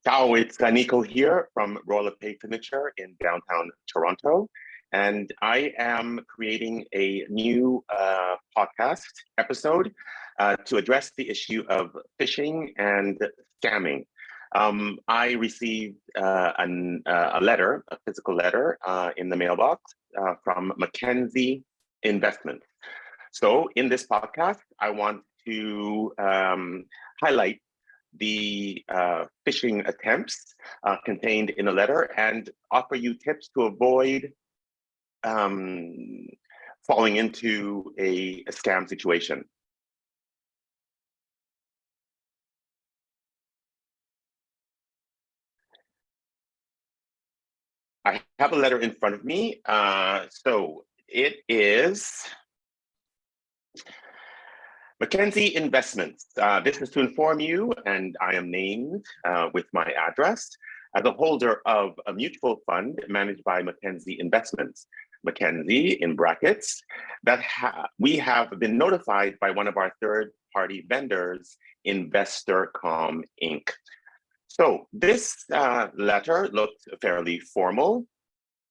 Ciao, it's Nico here from Royal LePage Signature in downtown Toronto. And I am creating a new podcast episode to address the issue of phishing and scamming. I received a letter, a physical letter in the mailbox from Mackenzie Investments. So in this podcast, I want to highlight the phishing attempts contained in the letter and offer you tips to avoid falling into a scam situation. I have a letter in front of me. So it is Mackenzie Investments. This is to inform you, and I am named with my address as a holder of a mutual fund managed by Mackenzie Investments. Mackenzie, in brackets, that we have been notified by one of our third-party vendors, InvestorCom Inc. So this letter looked fairly formal,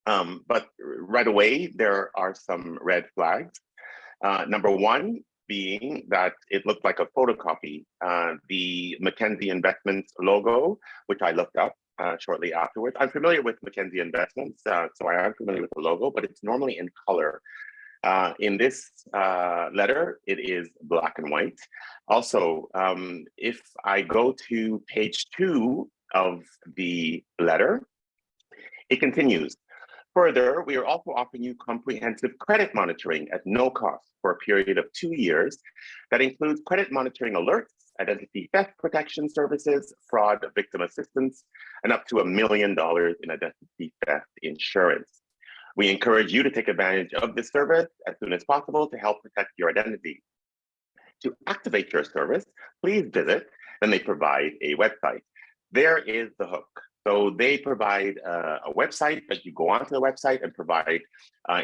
but right away there are some red flags. Number one being that it looked like a photocopy. The Mackenzie Investments logo, which I looked up shortly afterwards. I'm familiar with Mackenzie Investments, so I am familiar with the logo, but it's normally in color. In this letter, it is black and white. Also, if I go to page 2 of the letter, it continues. Further, we are also offering you comprehensive credit monitoring at no cost for a period of 2 years that includes credit monitoring alerts, identity theft protection services, fraud victim assistance, and up to $1 million in identity theft insurance. We encourage you to take advantage of this service as soon as possible to help protect your identity. To activate your service, please visit, and they provide a website. There is the hook. So they provide a website that you go onto the website and provide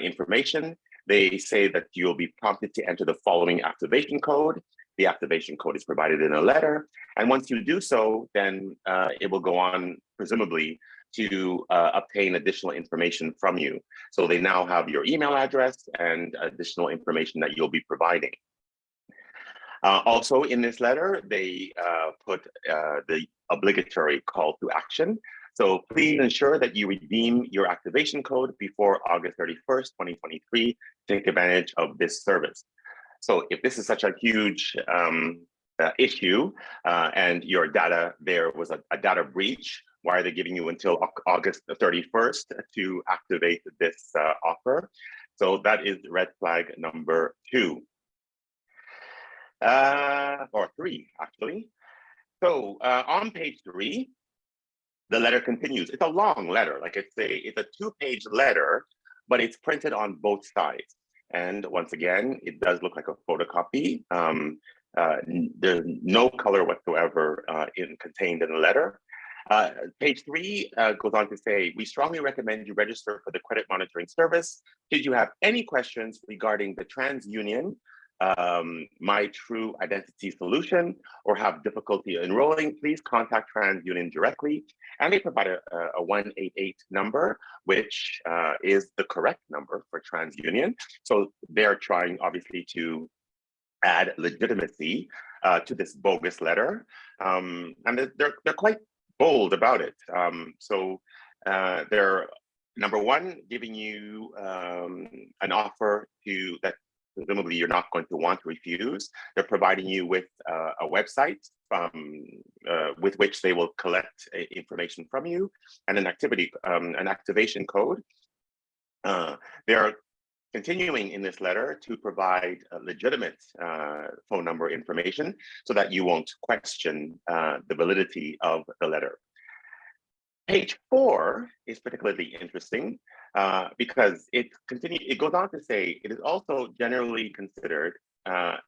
information. They say that you'll be prompted to enter the following activation code. The activation code is provided in a letter. And once you do so, then it will go on, presumably, to obtain additional information from you. So they now have your email address and additional information that you'll be providing. Also in this letter, they put the obligatory call to action. So please ensure that you redeem your activation code before August 31st, 2023, to take advantage of this service. So if this is such a huge issue and your data, there was a data breach, why are they giving you until August 31st to activate this offer? So that is red flag number 2. Or 3, actually. So on page 3, the letter continues. It's a long letter, like it's a 2-page letter, but it's printed on both sides. And once again, it does look like a photocopy. There's no color whatsoever contained in the letter. Page 3 goes on to say, we strongly recommend you register for the credit monitoring service. Should you have any questions regarding the TransUnion My True Identity solution or have difficulty enrolling, please contact TransUnion directly. And they provide a 188 number, which is the correct number for TransUnion. So they're trying, obviously, to add legitimacy to this bogus letter. And they're quite bold about it. So they're, number one, giving you an offer that presumably you're not going to want to refuse. They're providing you with a website with which they will collect information from you and an activation code. They're continuing in this letter to provide legitimate phone number information so that you won't question the validity of the letter. Page 4 is particularly interesting because it goes on to say it is also generally considered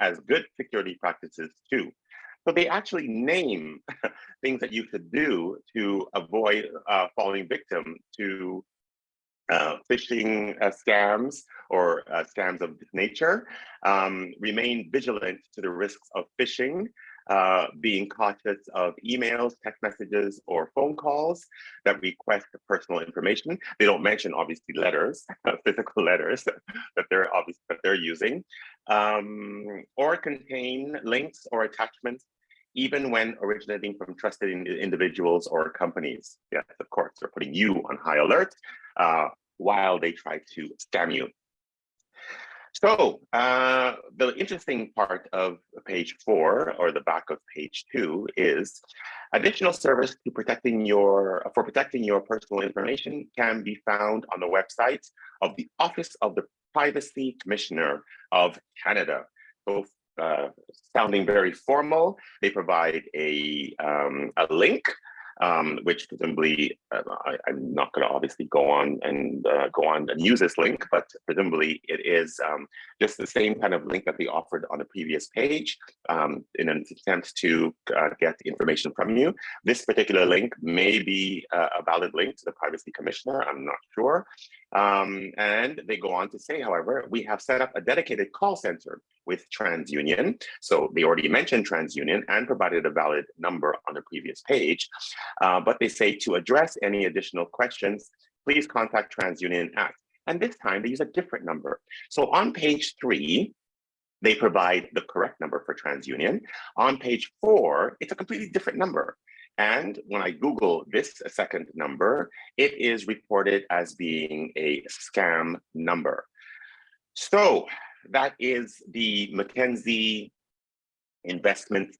as good security practices too. So they actually name things that you could do to avoid falling victim to phishing scams or scams of this nature. Remain vigilant to the risks of phishing. being cautious of emails, text messages, or phone calls that request personal information. They don't mention, obviously, letters, physical letters that they're using, or contain links or attachments, even when originating from trusted individuals or companies. Yes, of course, they're putting you on high alert while they try to scam you. So the interesting part of page 4, or the back of page 2, is additional service to protecting your personal information can be found on the website of the Office of the Privacy Commissioner of Canada. So sounding very formal, they provide a link, which presumably I'm not going to obviously go on and use this link, but presumably it is just the same kind of link that they offered on the previous page in an attempt to get information from you. This particular link may be a valid link to the Privacy Commissioner, I'm not sure. And they go on to say, however, we have set up a dedicated call center with TransUnion. So they already mentioned TransUnion and provided a valid number on the previous page. But they say to address any additional questions, please contact TransUnion at, and this time they use a different number. So on page 3, they provide the correct number for TransUnion. On page 4, it's a completely different number. And when I Google this second number, it is reported as being a scam number. So that is the Mackenzie Investments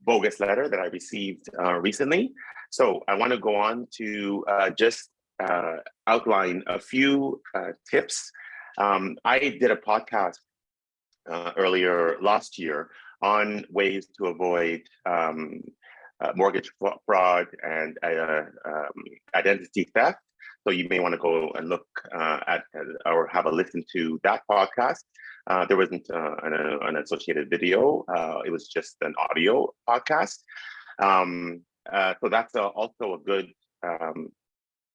bogus letter that I received recently. So I want to go on to just outline a few tips. I did a podcast earlier last year on ways to avoid mortgage fraud and identity theft. So you may want to go and look at or have a listen to that podcast. There wasn't an associated video. It was just an audio podcast. So that's also a good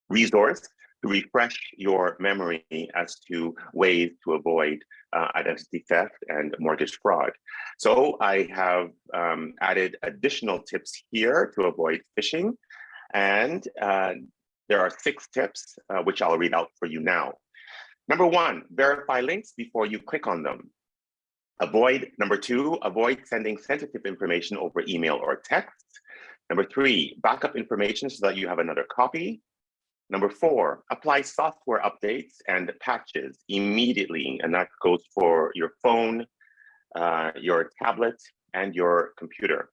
resource to refresh your memory as to ways to avoid identity theft and mortgage fraud. So I have added additional tips here to avoid phishing. And there are 6 tips, which I'll read out for you now. Number 1, verify links before you click on them. Number 2, avoid sending sensitive information over email or text. Number 3, backup information so that you have another copy. Number 4, apply software updates and patches immediately, and that goes for your phone, your tablet, and your computer.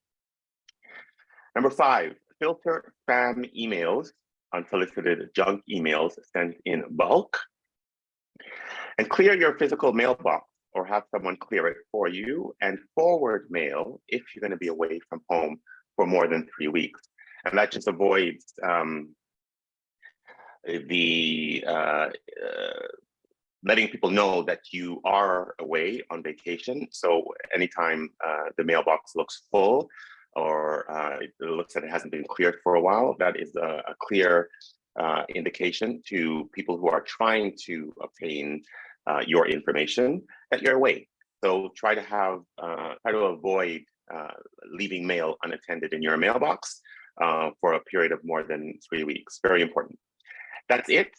Number 5, filter spam emails, unsolicited junk emails sent in bulk, and clear your physical mailbox or have someone clear it for you, and forward mail if you're going to be away from home for more than 3 weeks. And that just avoids letting people know that you are away on vacation. So anytime the mailbox looks full or it looks like it hasn't been cleared for a while, that is a clear indication to people who are trying to obtain your information that you're away. So try to avoid leaving mail unattended in your mailbox for a period of more than 3 weeks. Very important. That's it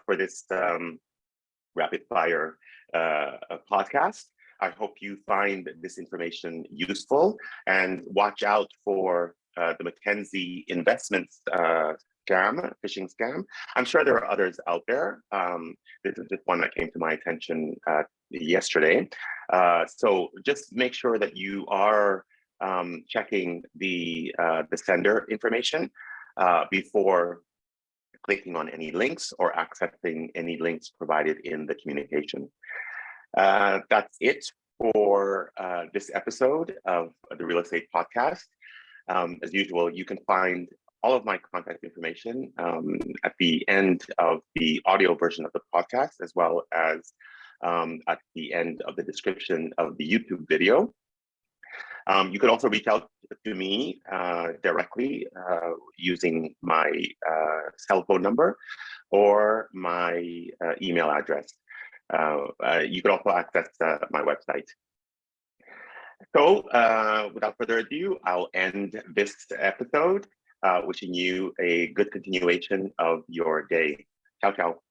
for this rapid fire podcast. I hope you find this information useful, and watch out for the Mackenzie Investments phishing scam. I'm sure there are others out there. This is just one that came to my attention yesterday. So just make sure that you are checking the sender information before clicking on any links or accessing any links provided in the communication. That's it for this episode of the Real Estate Podcast. As usual, you can find all of my contact information at the end of the audio version of the podcast, as well as at the end of the description of the YouTube video. You could also reach out to me directly using my cell phone number or my email address. You could also access my website. So without further ado, I'll end this episode, wishing you a good continuation of your day. Ciao, ciao.